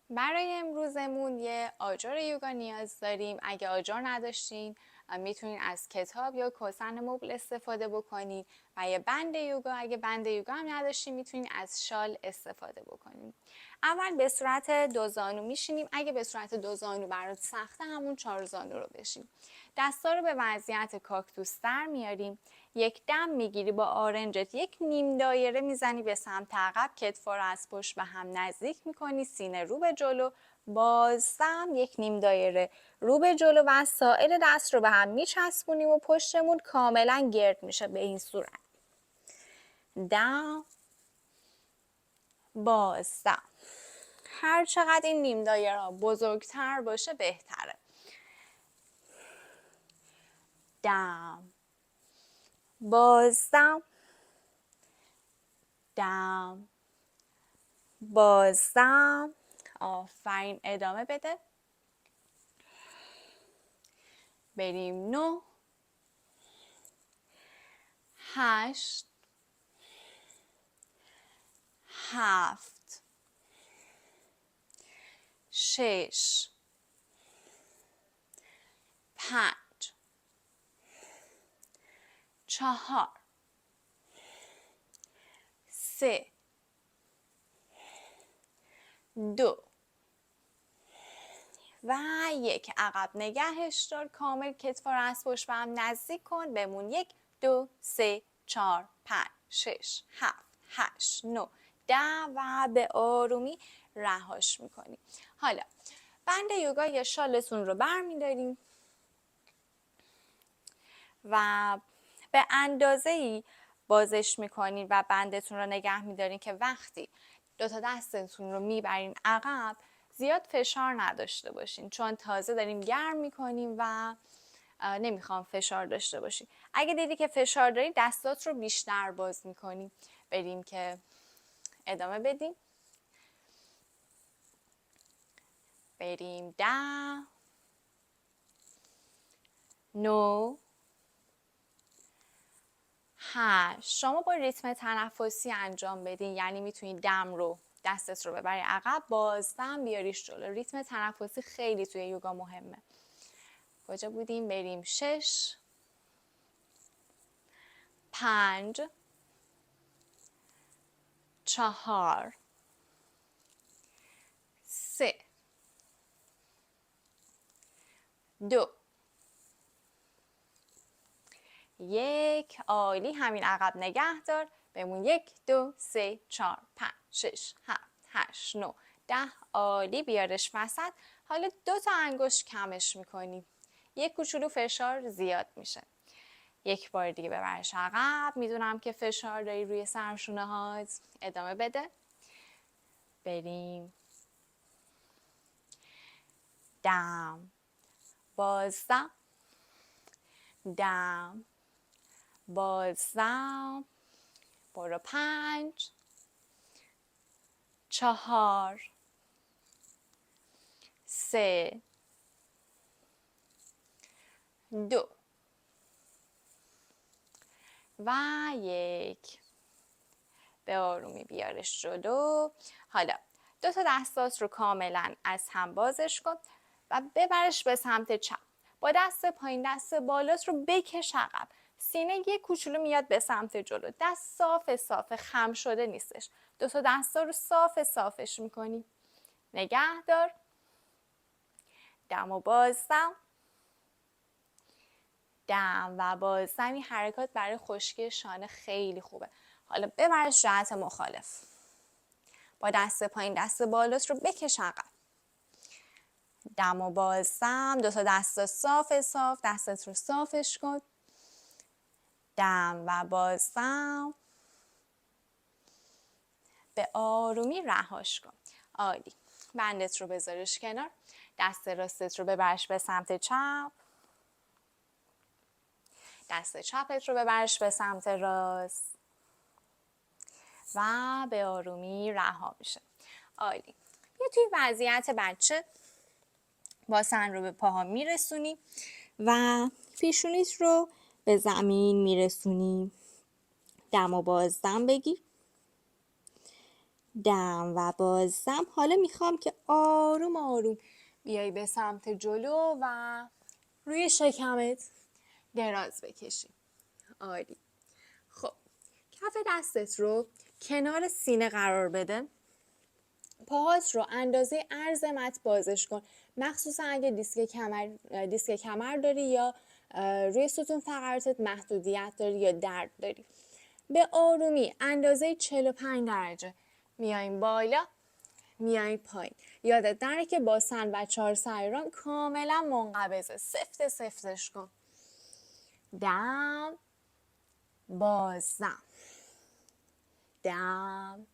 برای امروزمون یه آجر یوگا نیاز داریم. اگه آجر نداشتین میتونین از کتاب یا کوسن مبل استفاده بکنین و یه بند یوگا. اگه بند یوگا هم نداشتین میتونین از شال استفاده بکنین. اول به صورت دو زانو میشینیم. اگه به صورت دو زانو برات سخته همون 4 زانو رو بشین. دستا رو به وضعیت کاکتوس در میاریم. یک دم میگیری با آرنجت، یک نیم دایره میزنی به سمت عقب، کتفا رو از پشت به هم نزدیک میکنی، سینه رو به جلو، بازم یک نیم دایره رو به جلو و سایر دست رو به هم میچسبونیم و پشتمون کاملا گرد میشه به این صورت. دم، بازم. هر چقدر این نیم دایره بزرگتر باشه بهتره. دم، بازم، دم، بازم. آفرین، ادامه بده. بریم 9 8 7 6 5 4 3 2 و 1. عقب نگهش دار. کامل کتفا رو از پشت به هم نزدیک کن. بمون 1 2 3 4 5 6 7 8 9 10 و به آرومی رهاش میکنی. حالا بند یوگا یا شالتون رو برمیداریم و به اندازه‌ای بازش میکنین و بندتون رو نگه میدارین که وقتی دوتا دستتون رو میبرین عقب زیاد فشار نداشته باشین، چون تازه داریم گرم میکنیم و نمیخوام فشار داشته باشین. اگه دیدی که فشار داری دستات رو بیشتر باز میکنی. بریم که ادامه بدیم. بریم 10 9 8. شما با ریتم تنفسی انجام بدین، یعنی میتونید دم رو دستت رو ببری عقب، بازدم بیاریش جلو. ریتم تنفسی خیلی توی یوگا مهمه. کجا بودیم؟ بریم 6 5 4 3 2 1. عالی. همین عقب نگه دار. بمون 1 2 3 4 5 6 7 8 9 10. عالی. بیارش وسط. حالا 2 تا انگشت کمش میکنیم. یک کوچولو فشار زیاد میشه. یک بار دیگه ببرش عقب. میدونم که فشار داری روی سرشونه هات. ادامه بده. بریم. دم، بازدم، دم، بازدم. برو 5 4 3 2 و 1. به آرومی بیارش جلو. حالا 2 تا دستات رو کاملا از هم بازش کن و ببرش به سمت چپ. با دست پایین دست بالات رو بکش عقب. سینه یک کوچولو میاد به سمت جلو. دست صاف خم شده نیستش. 2 تا دستا رو صافش میکنی. نگه دار. دم و بازدم، دم و بازدم. این حرکات برای خشکی شانه خیلی خوبه. حالا ببرش جهت مخالف. با دست پایین دست بالات رو بکش عقب. دم و بازدم. 2 تا دست صاف دستت رو صافش کن. دم و بازدم. به آرومی رهاش کن. عالی. بندت رو بذارش کنار. دست راستت رو ببرش به سمت چپ. دست چپت رو ببرش به سمت راست و به آرومی رها میشه. عالی. بیا توی وضعیت بچه. باسن رو به پاها میرسونی و پیشونیت رو به زمین میرسونی. دم و بازدم بگیر. دم و بازدم. حالا میخوام که آروم آروم بیای به سمت جلو و روی شکمت دراز بکشی. عالی. خب کف دستت رو کنار سینه قرار بده. پاهات رو اندازه عرض مت بازش کن، مخصوصا اگه دیسک کمر داری یا روی ستون فقراتت محدودیت داری یا درد داری. به آرومی اندازه 45 درجه میایم بالا، میایم پایین. یادت نره که با سن و 4 سریران کاملا منقبضه. سفتش کن. دم، بازدم، دم،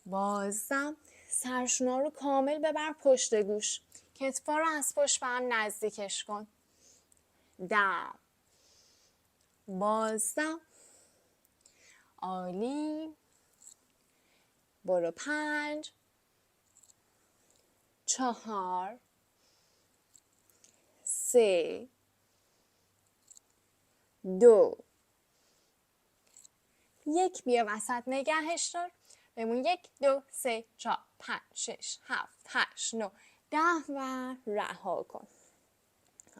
بازدم. سرشونا رو کامل ببر پشت گوش. کتفا رو از پشت به هم نزدیکش کن. دم، بازدم. عالی. برو 5، 4، 3، 2، 1. بیا وسط نگهش دار. بمون 1، 2، 3، 4، 5، 6، 7، 8، 9، 10 و رها کن.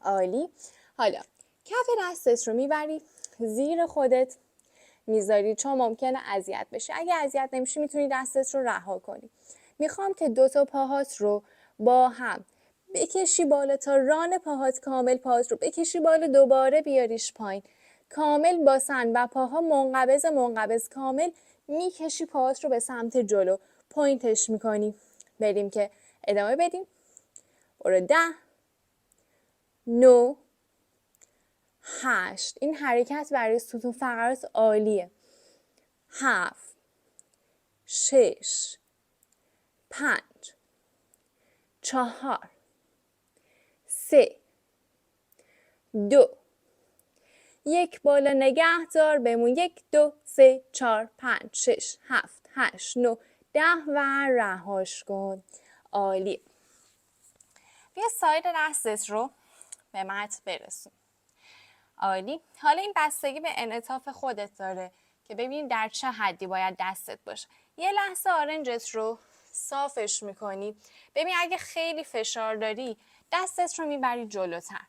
عالی. حالا کف دستت رو میبری زیر خودت میذاری، چون ممکنه اذیت بشی. اگه اذیت نمیشی میتونی دستت رو رها کنی. میخوام که 2 تا پاهات رو با هم بکشی بالا تا ران پاهات کامل پاهات رو بکشی بالا، دوباره بیاریش پایین. کامل با سن و پاها منقبض کامل میکشی پاهات رو به سمت جلو، پوینتش میکنی. بریم که ادامه بدیم. برو 10، 9، 8. این حرکت برای ستون فقرات عالیه. 7، 6، 5، 4، 3، 2، 1. بالا نگه دار. بمون 1، 2، 3، 4، 5، 6، 7، 8، 9، 10 و رهاش کن. عالی. بیا ساید دستت رو به مت برسون. عالی. حالا این بستگی به انعطاف خودت داره که ببین در چه حدی باید دستت باشه. یه لحظه آرنجت رو صافش میکنی. ببین اگه خیلی فشار داری دستت رو میبری جلوتر.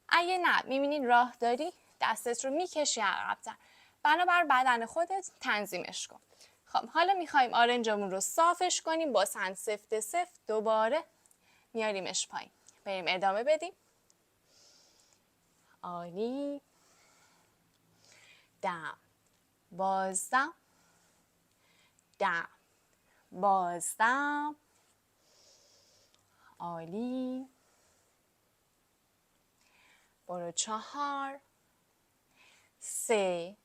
اگه نه میبینی راه داری دستت رو میکشی عقب‌تر. بنابر بدن خودت تنظیمش کن. خب حالا میخوایم آرنجمون رو صافش کنیم با سن سفت. دوباره میاریمش پایین. بریم ادامه بدیم. عالی. دم، بازدم، دم، بازدم. عالی. برو 4، 3،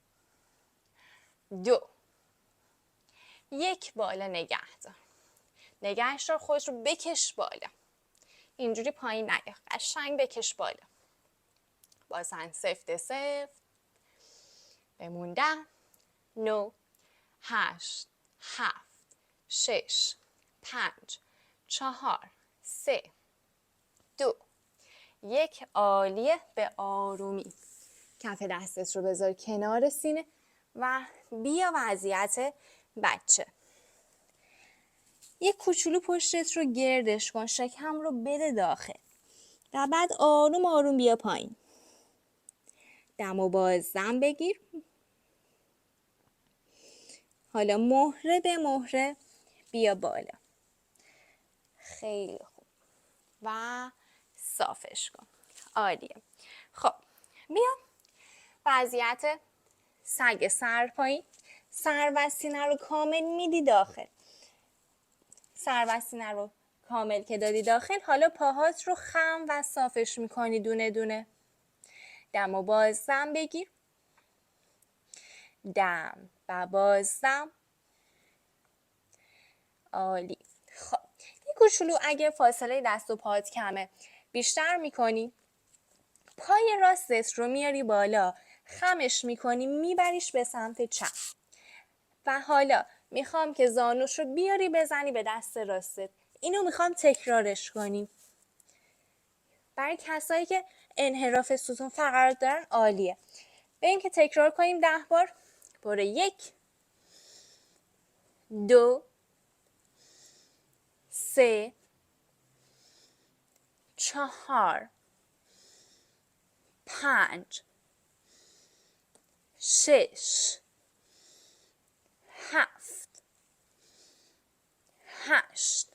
2، 1. بالا نگه دار. نگهش دار، خودت رو بکش بالا. اینجوری پایین نیا، قشنگ بکش بالا. بازن سفت. بمون 10، 9، 8، 7، 6، 5، 4، 3، 2، 1. عالیه. به آرومی کف دستت رو بذار کنار سینه و بیا وضعیت بچه. یک کوچولو پشتت رو گردش کن، شکم رو بده داخل و بعد آروم آروم بیا پایین. دم و بازدم بگیر. حالا مهره به مهره بیا بالا. خیلی خوب. و صافش کن. عالیه. خب بیا وضعیت سگ سر پایین. سر و سینه رو کامل میدی داخل. سر و سینه رو کامل که دادی داخل، حالا پاهات رو خم و صافش میکنی دونه دونه. دم و بازدم بگیر. دم و بازدم. عالی. خب یه کوچولو اگه فاصله دست و پات کمه بیشتر میکنی. پای راستت رو میاری بالا، خمش میکنی، میبریش به سمت چپ و حالا میخوام که زانوش رو بیاری بزنی به دست راستت. اینو میخوام تکرارش کنیم. برای کسایی که انحراف ستون فقرات دارن عالیه. بریم که تکرار کنیم 10 بار. برو 1، 2 3 4 5 6 7 8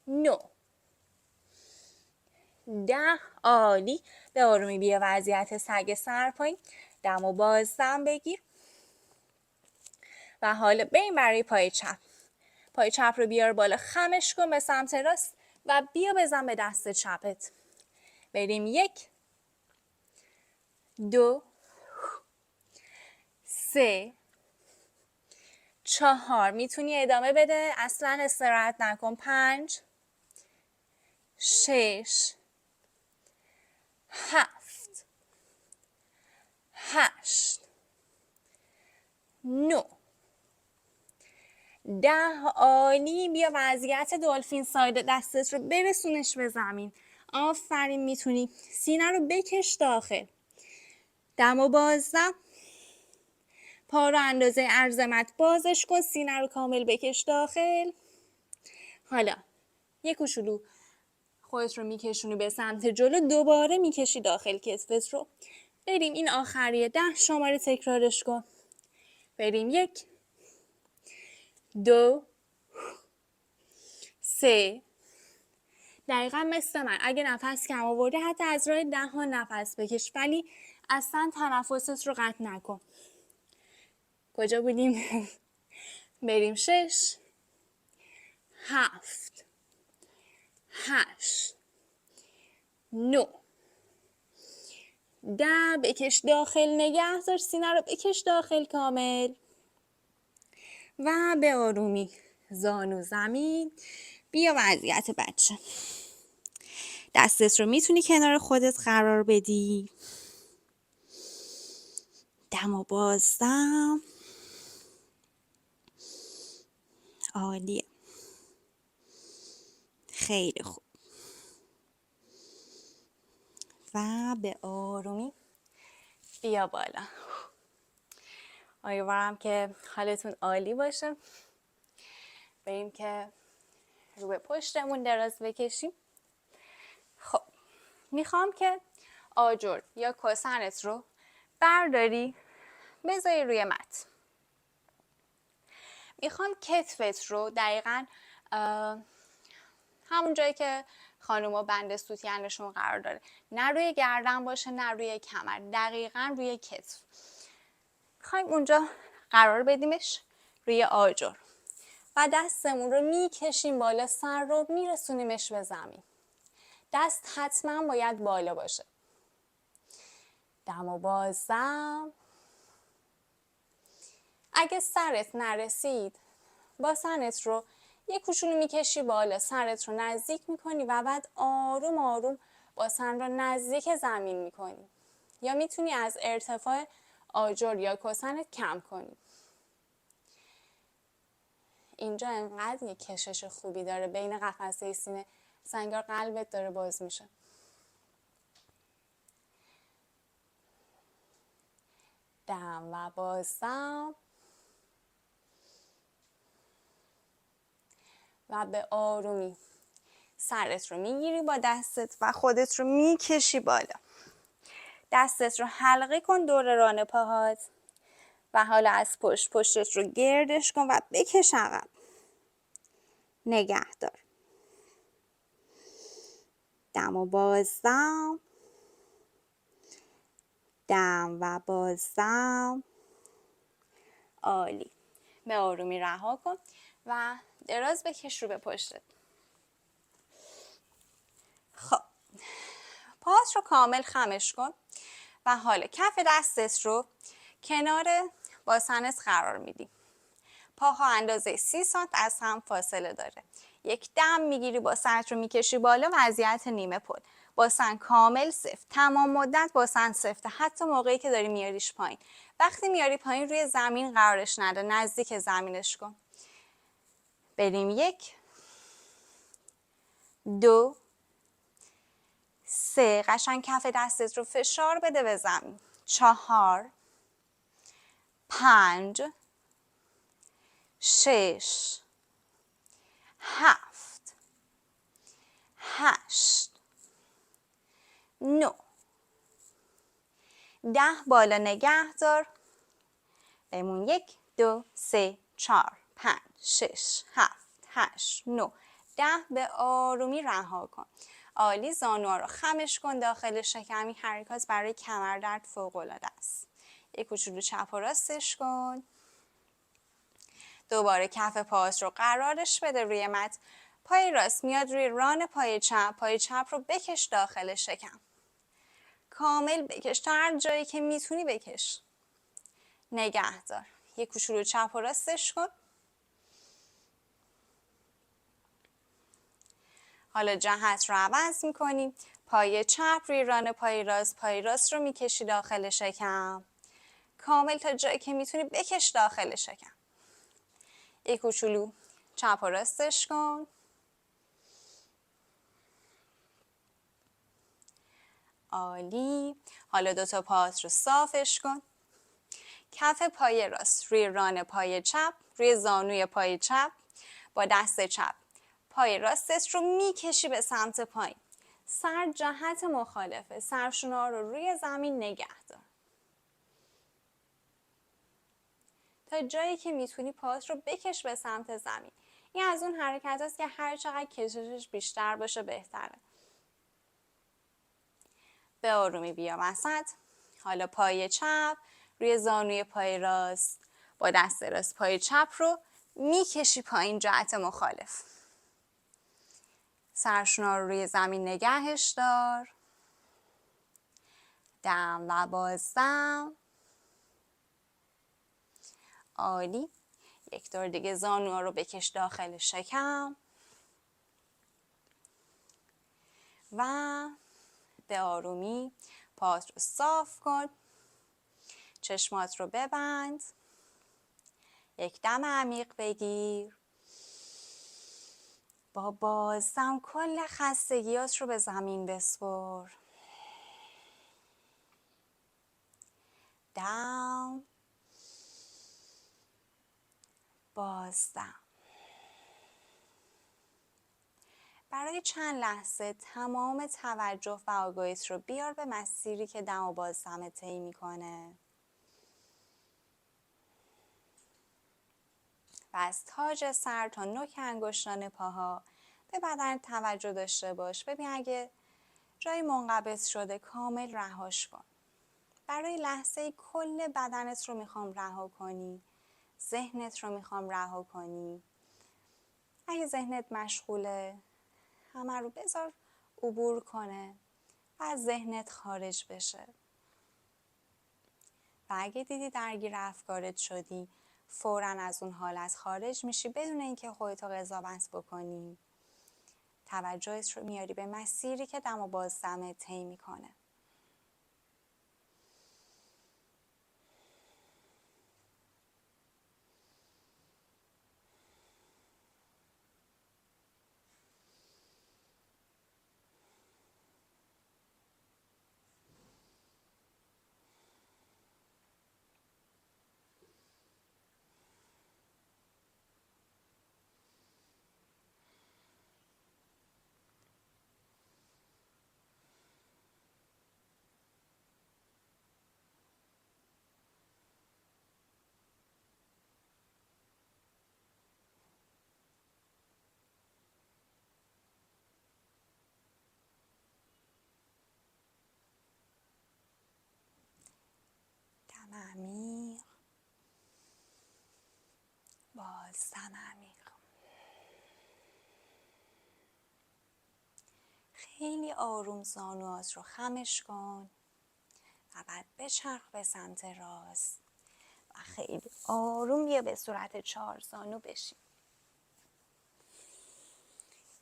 9 10. عالی. به آرومی بیا وضعیت سگ سر پایین. دم و بازدم بگیر و حالا بریم برای پای چپ. پای چپ رو بیار بالا، خمش کن به سمت راست و بیا بزن به دست چپت. بریم 1 2 3 4. میتونی ادامه بده، اصلا استراحت نکن. 5 6 7 8 9 10. عالی. بیا وضعیت دلفین ساید دستت رو برسونش به زمین. آفرین. میتونی سینه رو بکش داخل. دم و بازدم. پا رو اندازه عظمت بازش کن، سینه رو کامل بکش داخل. حالا یک کوچولو خودت رو میکشونی به سمت جلو، دوباره میکشی داخل کتفت رو. بریم این آخریه. 10 شماره تکرارش کن. بریم 1 2 3. دقیقا مثل من اگه نفس کم آورده حتی از راه دهان نفس بکش، ولی اصلا تنفست رو قطع نکن. کجا بودیم؟ بریم 6 7 8 9 10. بکش داخل، نگه دار، سینه رو بکش داخل کامل و به آرومی زانو زمین. بیا وضعیت بچه. دستت رو میتونی کنار خودت قرار بدی. دم و بازدم. عالیه. خیلی خوب. و به آرومی بیا بالا. امیدوارم که حالتون عالی باشه. بریم که رو به پشتمون دراز بکشیم. خب میخوام که آجر یا کاسنت رو برداری بذاری روی مت. میخوام کتفت رو دقیقاً همون جایی که خانوما بند سوتیانشون قرار داره، نه روی گردن باشه نه روی کمر، دقیقاً روی کتف. میخوایم اونجا قرار بدیمش روی آجر و دستمون رو میکشیم بالا، سر رو میرسونیمش به زمین. دست حتما باید بالا باشه. دم و بازدم. اگه سرت نرسید، باسنت رو یک کوچولو میکشی بالا، سرت رو نزدیک میکنی و بعد آروم آروم باسن رو نزدیک زمین میکنی. یا میتونی از ارتفاع آجر یا کاسنت کم کنی. اینجا انقدر یک کشش خوبی داره بین قفسه سینه، انگار قلبت داره باز میشه. دم و بازدم. و به آرومی سرت رو میگیری با دستت و خودت رو میکشی بالا. دستت رو حلقه کن دور ران پاهات و حالا از پشتت رو گردش کن و بکش عقب. نگه دار. دم و بازدم. دم و بازدم. عالی. به آرومی رها کن و دراز بکش رو به پشتت. خب پاس رو کامل خمش کن و حالا کف دستت رو کنار باسنت قرار میدی. پاها اندازه 30 سانت از هم فاصله داره. یک دم میگیری، باسنت رو میکشی بالا، وضعیت نیمه پل. باسن کامل سفت، تمام مدت باسن سفته، حتی موقعی که داری میاریش پایین. وقتی میاری پایین روی زمین قرارش نده، نزدیک زمینش کن. بریم 1 2 3. قشنگ کف دستت رو فشار بده به زمین. 4 5 6 7 8 9 10 بالا نگه دار. بمون 1 2 3 4 5 6 7 8 9 10 به آرومی رها کن. عالی. زانوها رو خمش کن داخل شکم. این حرکات برای کمر درد فوق العاده است. یک کوچولو چپ و راستش کن. دوباره کف پاهات رو قرارش بده روی مت. پای راست میاد روی ران پای چپ رو بکش داخل شکم. کامل بکش تا هر جایی که میتونی بکش. نگه دار. یک کوچولو چپ و راستش کن. حالا جهت رو عوض میکنیم. پای چپ روی ران پای راست رو میکشی داخل شکم. کامل تا جایی که میتونی بکش داخل شکم. یک کوچولو چپ و راستش کن. عالی. حالا دوتا پاهات رو صافش کن. کف پای راست روی ران پای چپ، روی زانوی پای چپ، با دست چپ پای راستت رو میکشی به سمت پایین. سر جهت مخالفه. سرشونا رو روی زمین نگه دار. تا جایی که میتونی پاهات رو بکش به سمت زمین. این از اون حرکت هست که هر چقدر کششش بیشتر باشه بهتره. به آرومی بیا وسط. حالا پای چپ روی زانوی پای راست، با دست راست پای چپ رو میکشی پایین جهت مخالف. سرشونا رو روی زمین نگهش دار. دم و بازدم. عالی. یک دور دیگه زانوها رو بکش داخل شکم و به آرومی پاهات رو صاف کن. چشمات رو ببند. یک دم عمیق بگیر. با بازدم کل خستگیات رو به زمین بسپر. دم. بازدم. برای چند لحظه تمام توجه و آگاهیت رو بیار به مسیری که دم و بازدم طی میکنه. و از تاج سر تا نوک انگشتان پاها به بدن توجه داشته باش. ببین اگه جایی منقبض شده کامل رهاش کن. برای لحظه کل بدنت رو میخوام رها کنی. ذهنت رو میخوام رها کنی. اگه ذهنت مشغوله همه رو بذار عبور کنه و از ذهنت خارج بشه. و اگه دیدی درگیر افکارت شدی فوراً از اون حالت خارج میشی بدون اینکه خودتو قضاوت بکنی. توجهت رو میاری به مسیری که دم و بازدم طی میکنه. دم عمیق. بازدم عمیق. خیلی آروم زانوات رو خمش کن و بعد بچرخ به سمت راست و خیلی آروم بیا به صورت 4 زانو بشین.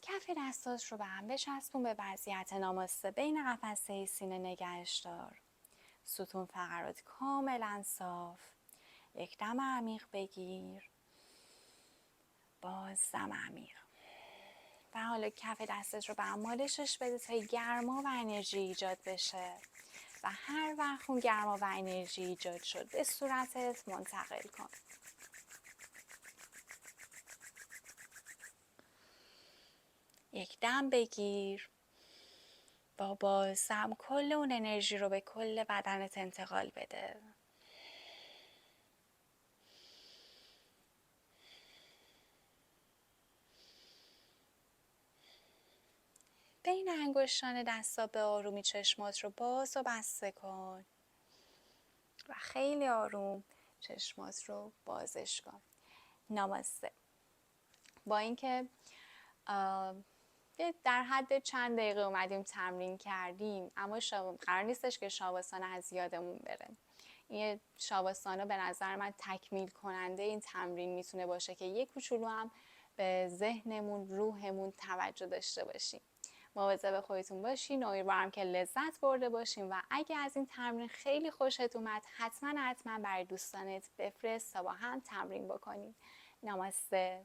کف دستات رو به هم بچسبون به وضعیت ناماسته. بین قفسه سینه نگهش دار. ستون فقرات کاملا صاف. یک دم عمیق بگیر. باز دم عمیق. و حالا کف دستت رو به هم مالشش بده تا گرما و انرژی ایجاد بشه. و هر وقت اون گرما و انرژی ایجاد شد به صورتت منتقل کن. یک دم بگیر با بازدم کل اون انرژی رو به کل بدنت انتقال بده. بین انگشتان دستا به آرومی چشمات رو باز و بسته کن و خیلی آروم چشمات رو بازش کن. ناماسته. با اینکه در حد چند دقیقه اومدیم تمرین کردیم، اما قرار نیستش که شاواسانا از یادمون بره. این شاواسانا به نظر من تکمیل کننده این تمرین میتونه باشه که یک کوچولو هم به ذهنمون، روحمون توجه داشته باشیم. مواظب خودتون باشین. امیدوارم که لذت برده باشین و اگه از این تمرین خیلی خوشت اومد حتما برای دوستانت بفرست تا با هم تمرین بکنین. نماسته.